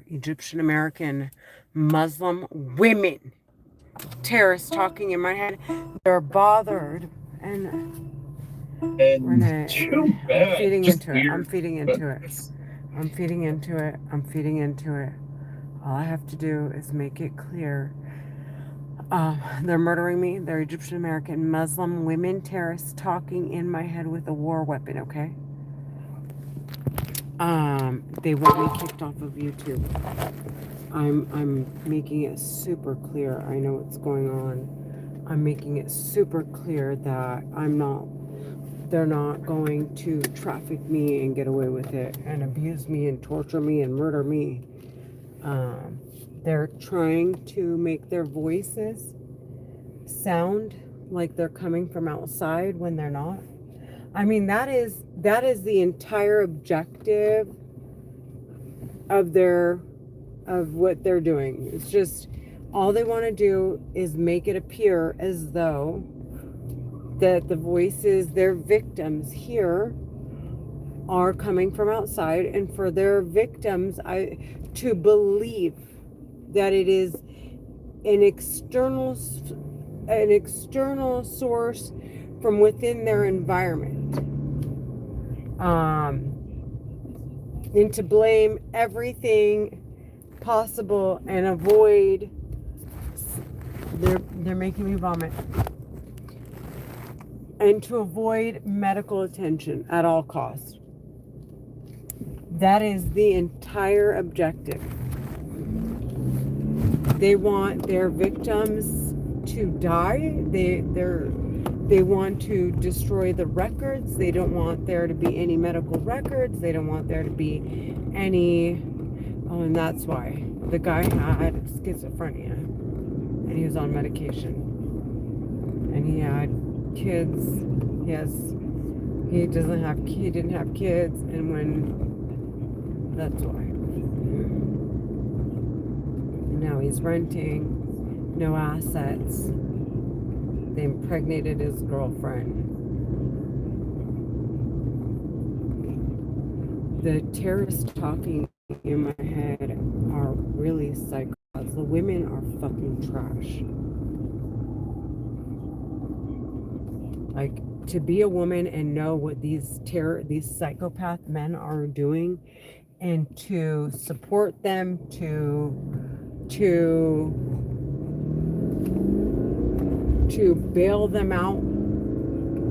Egyptian American Muslim women terrorists talking in my head. They're bothered, and we're And gonna. too I'm bad. feeding Just into it. I'm weird. feeding But into it. I'm feeding into it. I'm feeding into it. All I have to do is make it clear. They're murdering me. They're Egyptian American Muslim women terrorists talking in my head with a war weapon. Okay. They want me kicked off of YouTube. I'm making it super clear. I know what's going on. I'm making it super clear that they're not going to traffic me and get away with it and abuse me and torture me and murder me. Um, they're trying to make their voices sound like they're coming from outside when they're not. I mean, that is the entire objective of what they're doing. It's just all they want to do is make it appear as though that the voices, their victims here, are coming from outside, and for their victims to believe that it is an external source from within their environment, and to blame everything possible and avoid. They're making me vomit. And to avoid medical attention at all costs. That is the entire objective. They want their victims to die. They want to destroy the records. They don't want there to be any medical records. They don't want there to be any. Oh, and that's why the guy had schizophrenia and he was on medication and he had kids. He didn't have kids, and that's why. Now he's renting, no assets. They impregnated his girlfriend. The terrorists talking in my head are really psychopaths. The women are fucking trash. Like, to be a woman and know what these psychopath men are doing, and to support them, to bail them out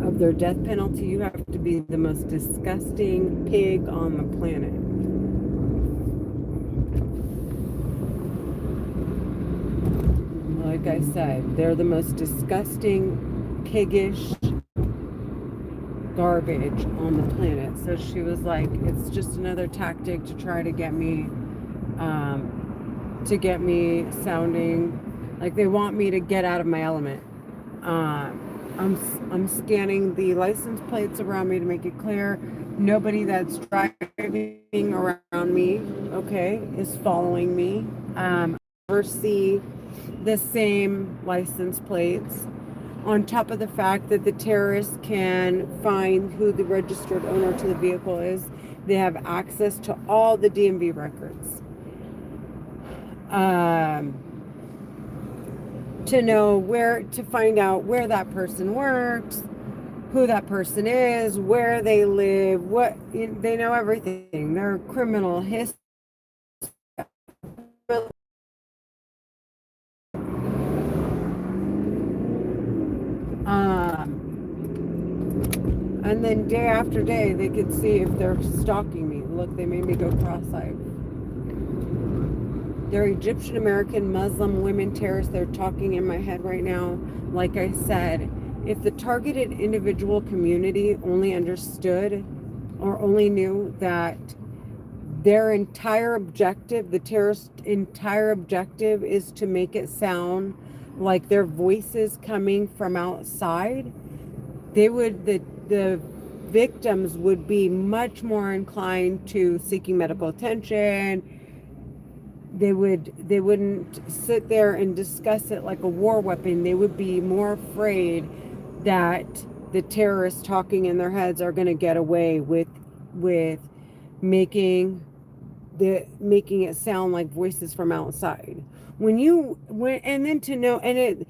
of their death penalty, you have to be the most disgusting pig on the planet. Like I said, they're the most disgusting, piggish garbage on the planet. So she was like, it's just another tactic to try to get me sounding like they want me to get out of my element. I'm scanning the license plates around me to make it clear nobody that's driving around me, okay, is following me. I never see the same license plates. On top of the fact that the terrorists can find who the registered owner to the vehicle is, they have access to all the DMV records. To know to find out where that person works, who that person is, where they live, they know everything. Their criminal history. And then day after day, they could see if they're stalking me. Look, they made me go cross-eyed. They're Egyptian American Muslim women terrorists. They're talking in my head right now. Like I said, if the targeted individual community only understood or only knew that their entire objective, the terrorist entire objective, is to make it sound like their voices coming from outside, the victims would be much more inclined to seeking medical attention. They wouldn't sit there and discuss it like a war weapon. They would be more afraid that the terrorists talking in their heads are going to get away with making making it sound like voices from outside. And then to know, and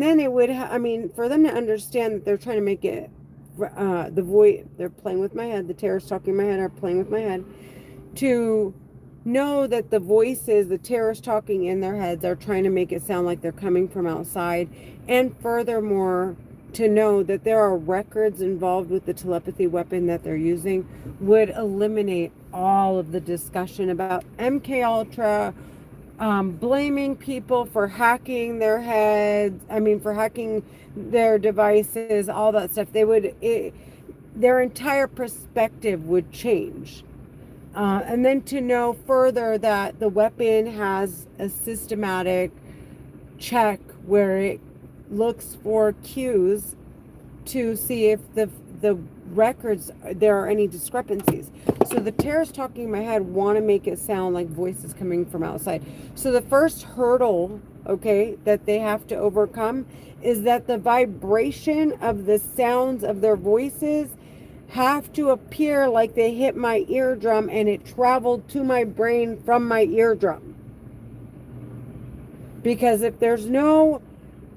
then it would, I mean, for them to understand that they're trying to make it, the voice, they're playing with my head, the terrorists talking in my head are playing with my head, to know that the voices, the terrorists talking in their heads, are trying to make it sound like they're coming from outside. And furthermore, to know that there are records involved with the telepathy weapon that they're using would eliminate all of the discussion about MK Ultra, blaming people for hacking their heads, for hacking their devices, all that stuff. Their entire perspective would change. And then to know further that the weapon has a systematic check where it looks for cues to see if the records, there are any discrepancies. So the terrorists talking in my head want to make it sound like voices coming from outside. So the first hurdle, okay, that they have to overcome is that the vibration of the sounds of their voices have to appear like they hit my eardrum and it traveled to my brain from my eardrum. Because if there's no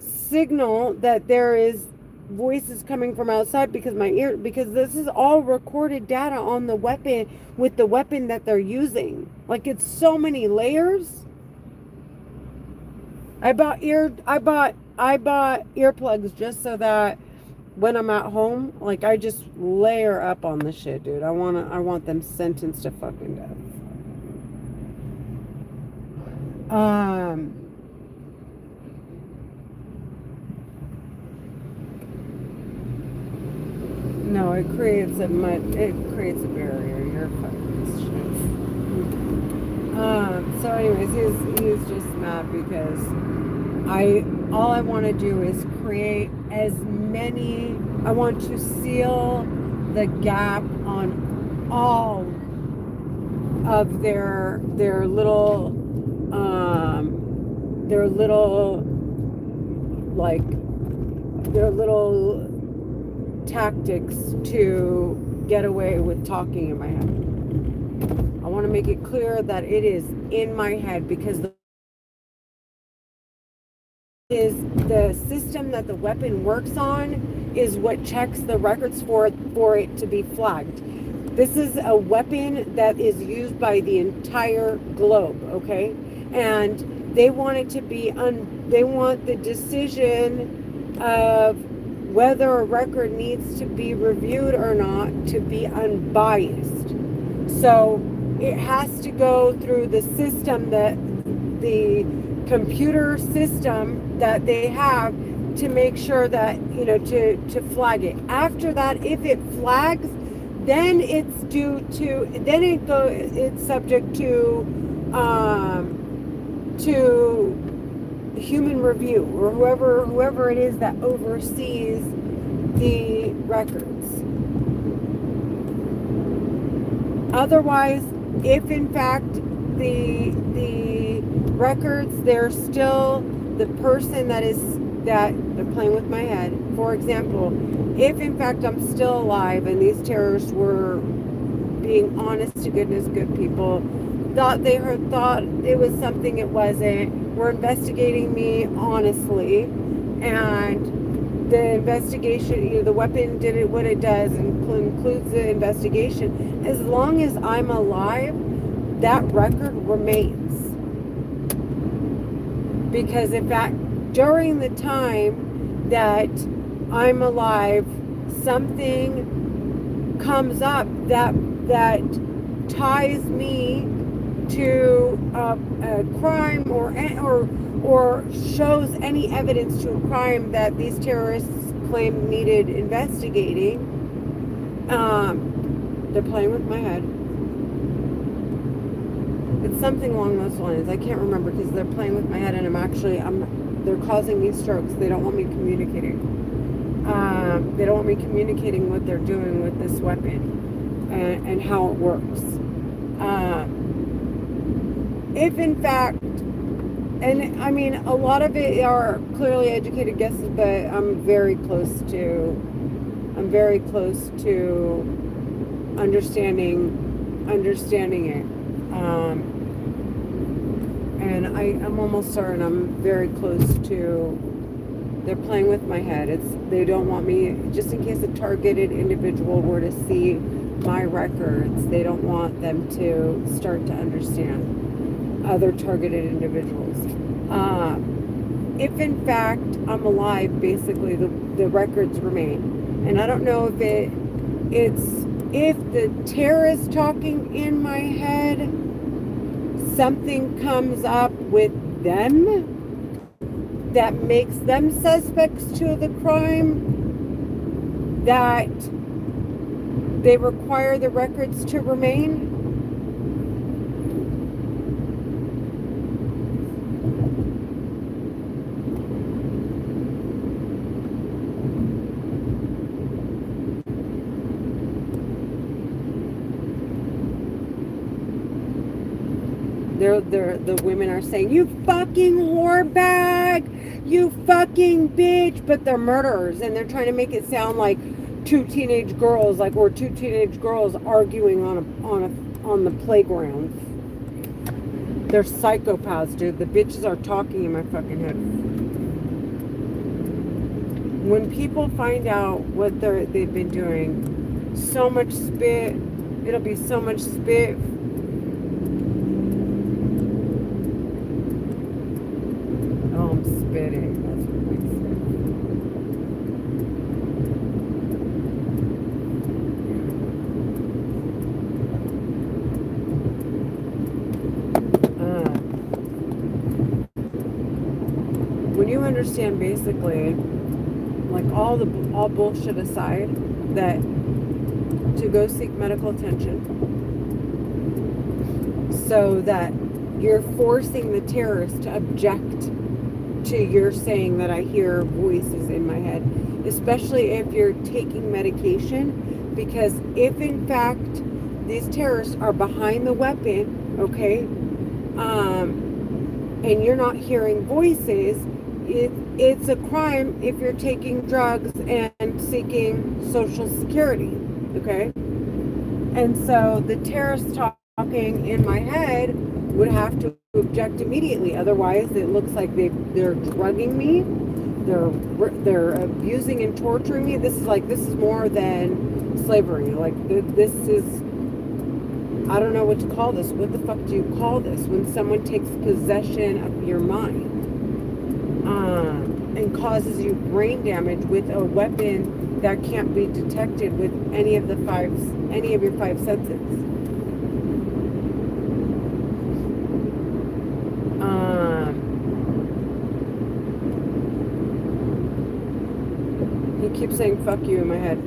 signal that there is voices coming from outside, because this is all recorded data on the weapon, with the weapon that they're using. Like, it's so many layers. I bought earplugs just so that when I'm at home, like, I just layer up on the shit, dude. I want them sentenced to fucking death. No, it creates a barrier. You're fucking shit. So anyways, he's just mad because all I want to do is create as many. I want to seal the gap on all of their little tactics to get away with talking in my head. I want to make it clear that it is in my head, because the system that the weapon works on is what checks the records for it to be flagged. This is a weapon that is used by the entire globe, okay? And they want it to be they want the decision of whether a record needs to be reviewed or not to be unbiased. So it has to go through the system, that the computer system that they have, to make sure that, to flag it. After that, if it flags, then it's subject to human review, or whoever it is that oversees the records. Otherwise, if in fact the records, they're still the person that they're playing with my head. For example, if in fact I'm still alive and these terrorists were being honest to goodness good people, thought it was something it wasn't, were investigating me honestly, and the investigation, the weapon did what it does and includes the investigation, as long as I'm alive, that record remains. Because in fact, during the time that I'm alive, something comes up that ties me to a crime, or shows any evidence to a crime that these terrorists claim needed investigating. They're playing with my head. It's something along those lines. I can't remember, because they're playing with my head, and they're causing me strokes. They don't want me communicating. They don't want me communicating what they're doing with this weapon and how it works. If in fact, and I mean, a lot of it are clearly educated guesses, but I'm very close to understanding understanding it. And I'm almost certain I'm very close to, they're playing with my head. They don't want me, just in case a targeted individual were to see my records, they don't want them to start to understand other targeted individuals. If in fact I'm alive, basically the records remain. And I don't know if if the terrorist talking in my head, something comes up with them that makes them suspects to the crime, that they require the records to remain. The women are saying, "You fucking whore bag, you fucking bitch," but they're murderers, and they're trying to make it sound like two teenage girls, like we're two teenage girls arguing on the playground. They're psychopaths, dude. The bitches are talking in my fucking head. When people find out what they've been doing, so much spit. It'll be so much spit. Oh, I'm spitting. That's what makes it. When you understand, basically, like all bullshit aside, that to go seek medical attention, so that you're forcing the terrorists to object to your saying that I hear voices in my head, especially if you're taking medication, because if in fact these terrorists are behind the weapon, okay, and you're not hearing voices, it's a crime if you're taking drugs and seeking Social Security, okay? And so the terrorists talking in my head would have to object immediately. Otherwise, it looks like they're drugging me, they're abusing and torturing me. This is more than slavery. Like this is, I don't know what to call this. What the fuck do you call this? When someone takes possession of your mind and causes you brain damage with a weapon that can't be detected with any of your five senses. He keeps saying "fuck you" in my head.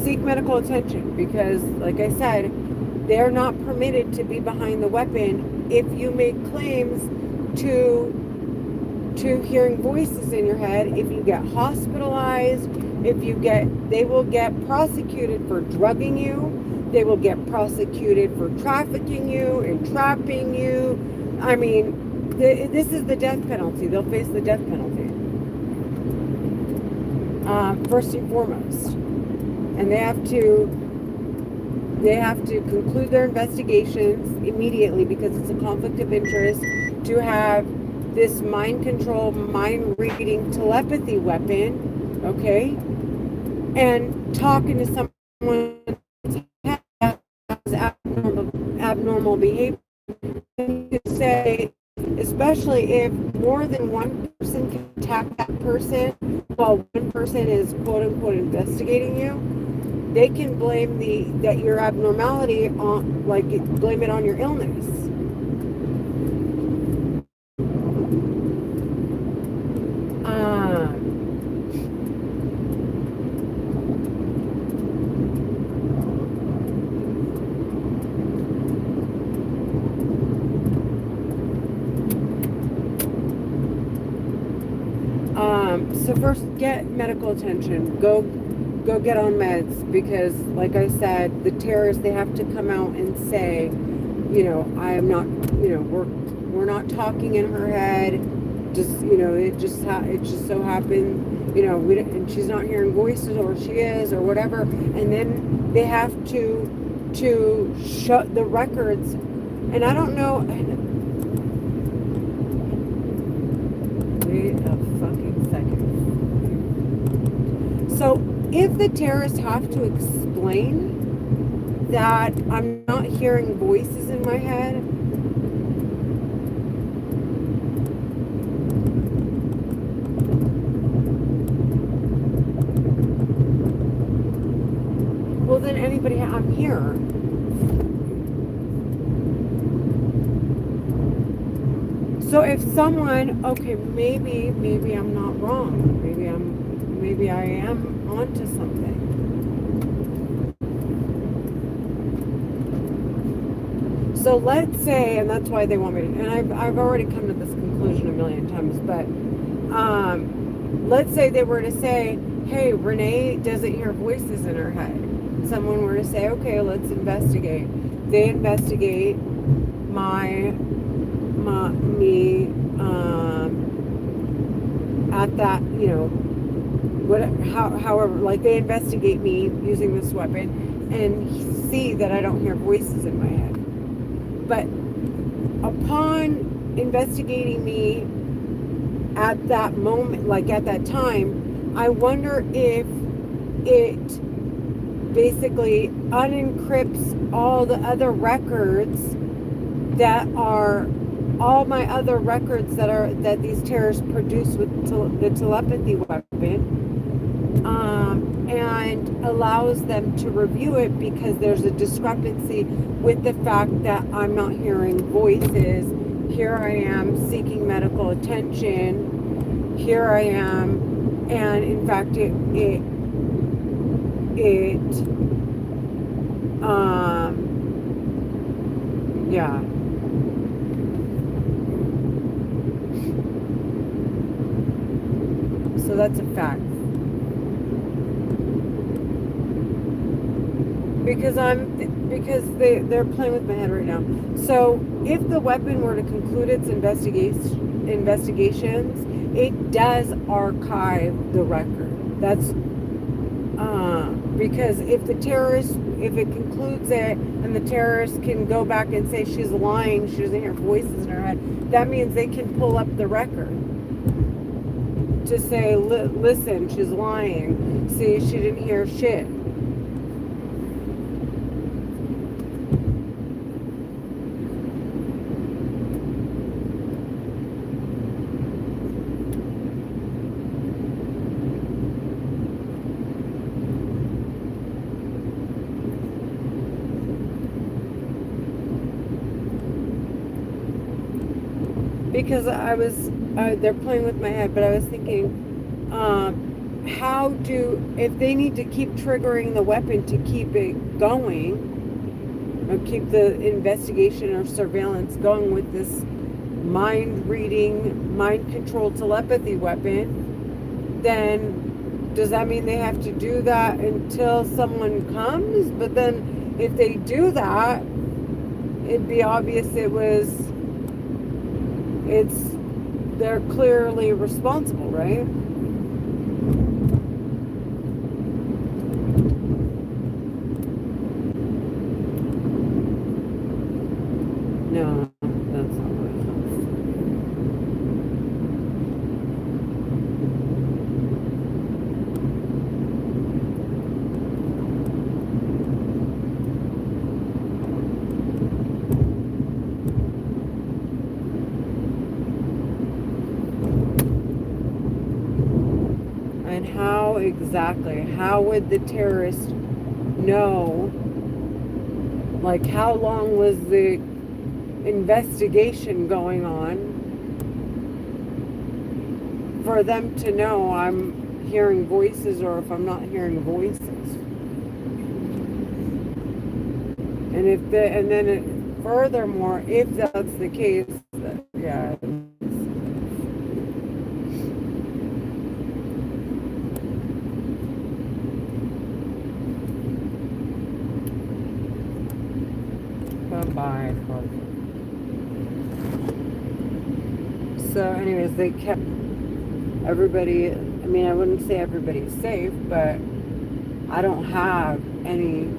Seek medical attention, because, like I said, they're not permitted to be behind the weapon if you make claims to hearing voices in your head. If you get hospitalized, they will get prosecuted for drugging you. They will get prosecuted for trafficking you and trapping you. I mean, this is the death penalty. They'll face the death penalty. First and foremost. And they have to conclude their investigations immediately, because it's a conflict of interest to have this mind control, mind reading telepathy weapon, okay? And talking to someone that has abnormal behavior. You say, especially if more than one person can attack that person while one person is quote unquote investigating you, they can blame your abnormality on, like, blame it on your illness. So first, get medical attention. Go get on meds, because, like I said, the terrorists, they have to come out and say, I am not, we're not talking in her head. Just, it just so happened, and she's not hearing voices, or she is, or whatever. And then they have to to shut the records. And I don't know. Wait a fucking second. So if the terrorists have to explain that I'm not hearing voices in my head, well, then I'm here. So if someone, okay, maybe I'm not wrong. Maybe I am onto something. So let's say, and that's why they want me to, and I've already come to this conclusion a million times, but let's say they were to say, hey, Renee doesn't hear voices in her head. Someone were to say, okay, let's investigate. They investigate me at that, however, like they investigate me using this weapon and see that I don't hear voices in my head. But upon investigating me at that moment, like at that time, I wonder if it basically unencrypts all the other records that are all my other records that these terrorists produce with the telepathy weapon, and allows them to review it because there's a discrepancy with the fact that I'm not hearing voices. Here I am seeking medical attention. Here I am, and in fact, yeah. So that's a fact. Because they're playing with my head right now. So if the weapon were to conclude its investigations, it does archive the record. That's because if it concludes it and the terrorist can go back and say she's lying, she doesn't hear voices in her head, that means they can pull up the record to say, listen, she's lying. See, she didn't hear shit. Because they're playing with my head, but I was thinking, if they need to keep triggering the weapon to keep it going, or keep the investigation or surveillance going with this mind-reading, mind-controlled telepathy weapon, then does that mean they have to do that until someone comes? But then if they do that, it'd be obvious they're clearly responsible, right? No, that's not what it And how would the terrorist know? Like, how long was the investigation going on for them to know I'm hearing voices or if I'm not hearing voices? And furthermore, if that's the case, yeah. Bye. So anyways, they kept everybody, I mean, I wouldn't say everybody's safe, but I don't have any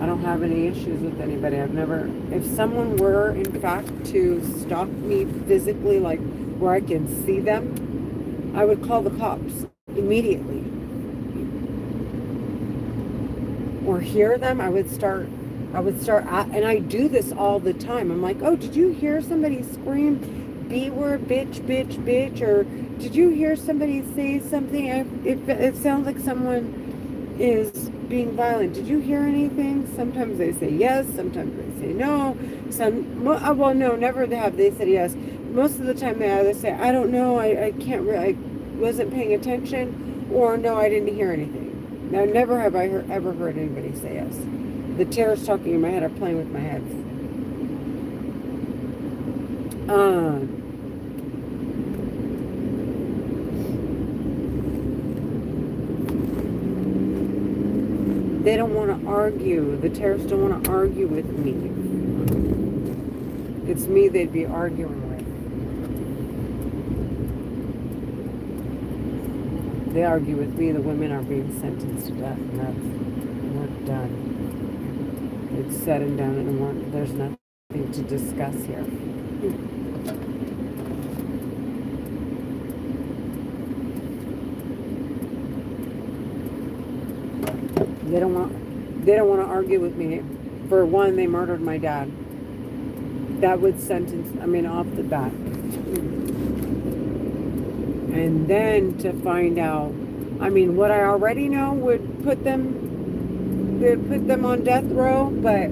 I don't have any issues with anybody. I've never, if someone were in fact to stalk me physically, like where I can see them, I would call the cops immediately. Or hear them, I would start, and I do this all the time. I'm like, oh, did you hear somebody scream B word, bitch, bitch, bitch? Or did you hear somebody say something? It sounds like someone is being violent. Did you hear anything? Sometimes they say yes, sometimes they say no. Well, no, never have they said yes. Most of the time they either say, I don't know, I can't, I wasn't paying attention, or no, I didn't hear anything. Now, never have I ever heard anybody say yes. The terrorists talking in my head are playing with my head. They don't want to argue. The terrorists don't want to argue with me. It's me they'd be arguing with. They argue with me, the women are being sentenced to death, and we're done. It's said and done, and there's nothing to discuss here. They don't want to argue with me. For one, they murdered my dad. That would sentence, off the bat. And then to find out, what I already know would put them on death row, but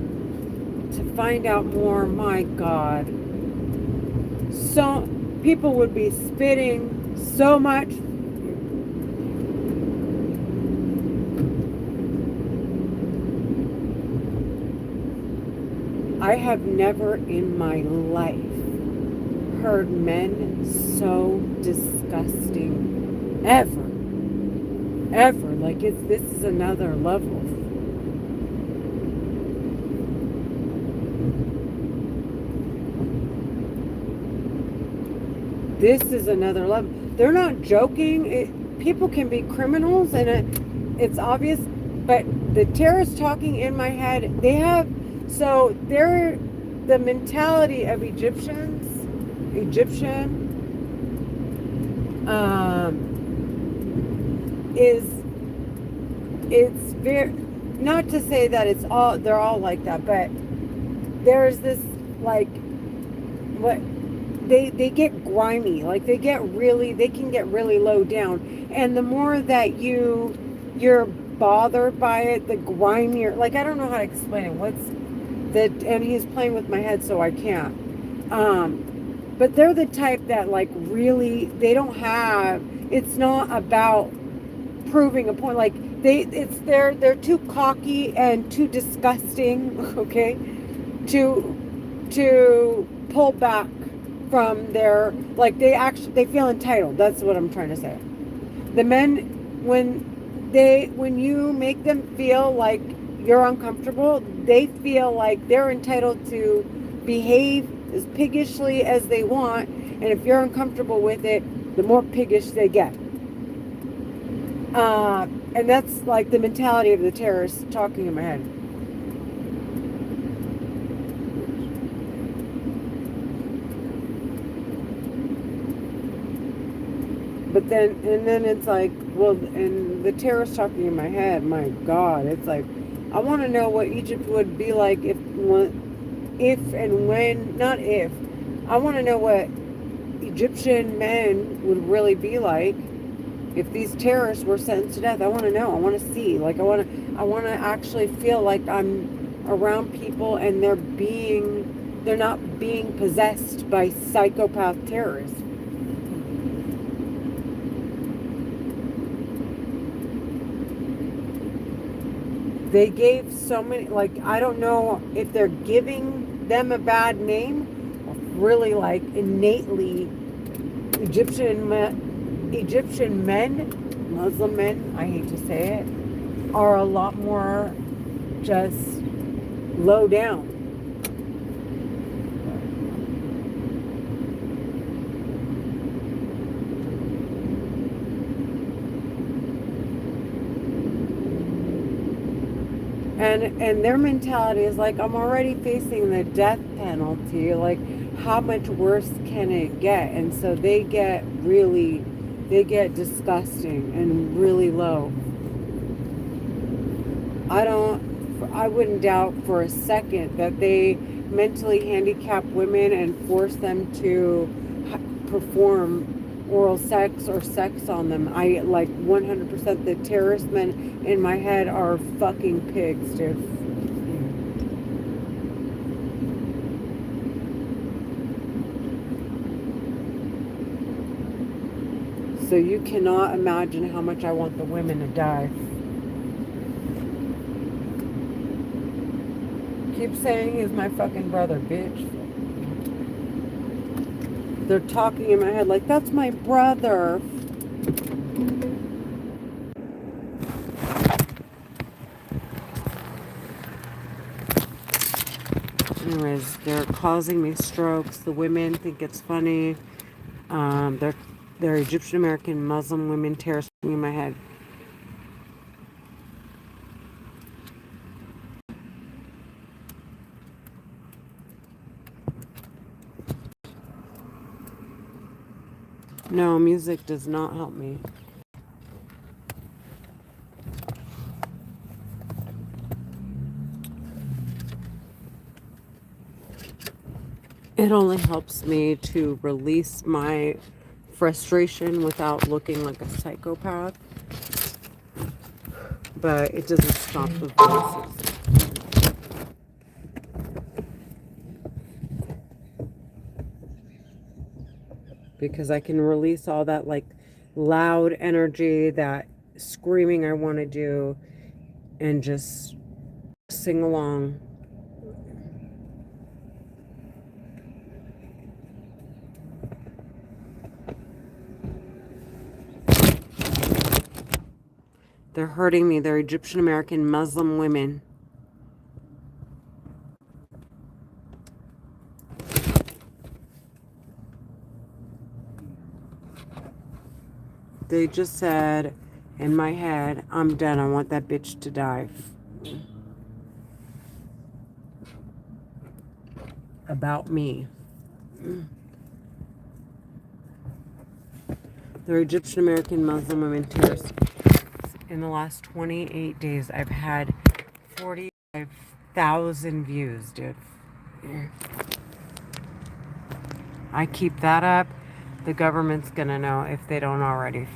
to find out more, my God. So people would be spitting so much. I have never in my life heard men so disgusting ever. Like this is another level. This is another level. They're not joking. People can be criminals, and it's obvious. But the terrorists talking in my head, they're the mentality of Egyptian. It's very, not to say that they're all like that, but there's this, like, what they get grimy, like they can get really low down, and the more that you're bothered by it, the grimier, like, I don't know how to explain it. And he's playing with my head, so I can't. But they're the type that, like, really, it's not about proving a point. Like, they're too cocky and too disgusting, okay, to pull back from their, like, they feel entitled. That's what I'm trying to say. The men, when you make them feel like you're uncomfortable, they feel like they're entitled to behave as piggishly as they want, and if you're uncomfortable with it, the more piggish they get. And that's like the mentality of the terrorists talking in my head. But then it's like, well, and the terrorists talking in my head, my God, it's like, I want to know what Egypt would be like I want to know what Egyptian men would really be like if these terrorists were sentenced to death. I want to know. I want to see. Like, I want to actually feel like I'm around people and they're not being possessed by psychopath terrorists. They gave so many, like, I don't know if they're giving them a bad name, or really, like, innately Egyptian men, Muslim men, I hate to say it, are a lot more just low down. And their mentality is like, I'm already facing the death penalty. Like, how much worse can it get? And so they get disgusting and really low. I wouldn't doubt for a second that they mentally handicap women and force them to perform oral sex or sex on them. I like 100% the terrorist men in my head are fucking pigs, dude. So you cannot imagine how much I want the women to die. Keep saying he's my fucking brother, bitch. They're talking in my head like, that's my brother. Anyways, they're causing me strokes. The women think it's funny. They're Egyptian American Muslim women terroristing in my head. No, music does not help me. It only helps me to release my frustration without looking like a psychopath. But it doesn't stop the voices. Because I can release all that like loud energy, that screaming I want to do, and just sing along. They're hurting me. They're Egyptian American Muslim women. They just said in my head, I'm done. I want that bitch to die. About me. They're Egyptian American Muslim women terrorists. In the last 28 days, I've had 45,000 views, dude. I keep that up, the government's gonna know if they don't already.